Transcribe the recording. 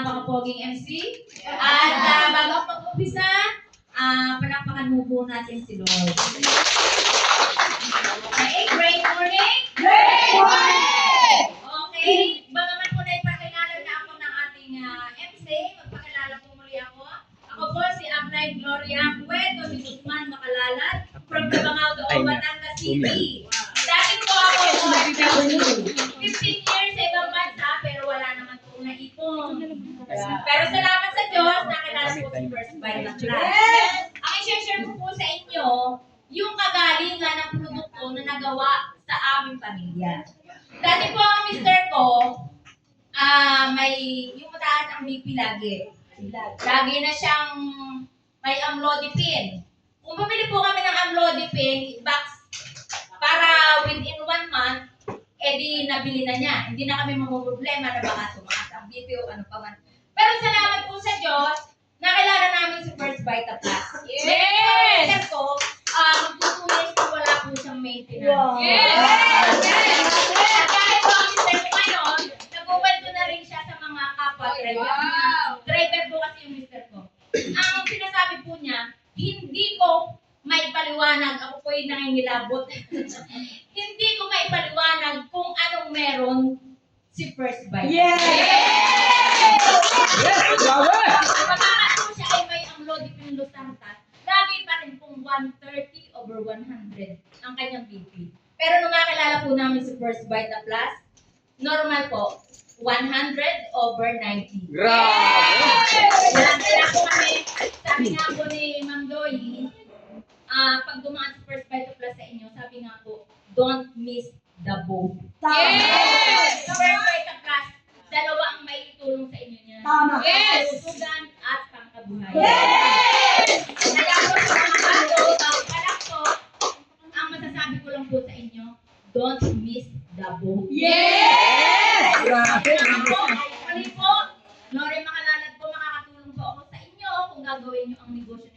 napaka-poging MC. At bago ang pag-umpisa, palakpakan mo po natin si Lord. Okay, great morning! Great morning! Okay, bago man po na ipakilala na ako ng ating MC, magpakilala po muli ako. Ako po si Agnay Gloria Cueto de Guzman Macalalat from Davao de Batangas City. Dati po ako 15 years sa ibang bansa pero wala naman po naipon. Pero salamat sa Diyos, nakilala po si First Bite Class. Ang i-share ko po sa inyo, yung kagalingan ng produkto na nagawa sa aming pamilya. Dati po ang mister ko, yung mataas ang BP lagi. Lagi na siyang may amlodipine. Kung bumili po kami ng amlodipine, box, para within 1 month, edi nabili na niya. Hindi na kami mamumroblema na baka tumaas ang BP o ano pa man. Pero salamat po sa Diyos, nakilala namin si First Vita Plus. Yes! Ko, magtutulis ko wala po siyang maintenance. Wow. Yes! At kahit po ang mister ko ngayon, nag-uwento na rin siya sa mga kapwa driver. Wow. Driver po kasi yung mister ko. Ang sinasabi po niya, hindi ko maipaliwanag, ako po yung nangingilabot. Hindi ko maipaliwanag kung anong meron si First Bite. Yes! Pagkakas po siya ay may amlodipine losartan, lagi pa rin pong 130/100 ang kanyang BP. Pero nung makilala po namin si First Vita Plus, normal po, 100/90. Grabe! Kaya po kami, sabi nga po ni Ma'am Doyi, pag dumaan si First Vita Plus sa inyo, sabi nga po, don't miss the boat. Yes! Sa First Vita Plus, dalawa ang may itulong sa inyo niya. Tama. Yes! Kalusugan at pangkabuhayan. Yes! Kaya po sa mga bago, anak ko, ang masasabi ko lang po sa inyo, don't miss the boat. Yes! Grabe! Muli po, Lore Makalalad po, makakatulong po ako sa inyo kung gagawin nyo ang negosyo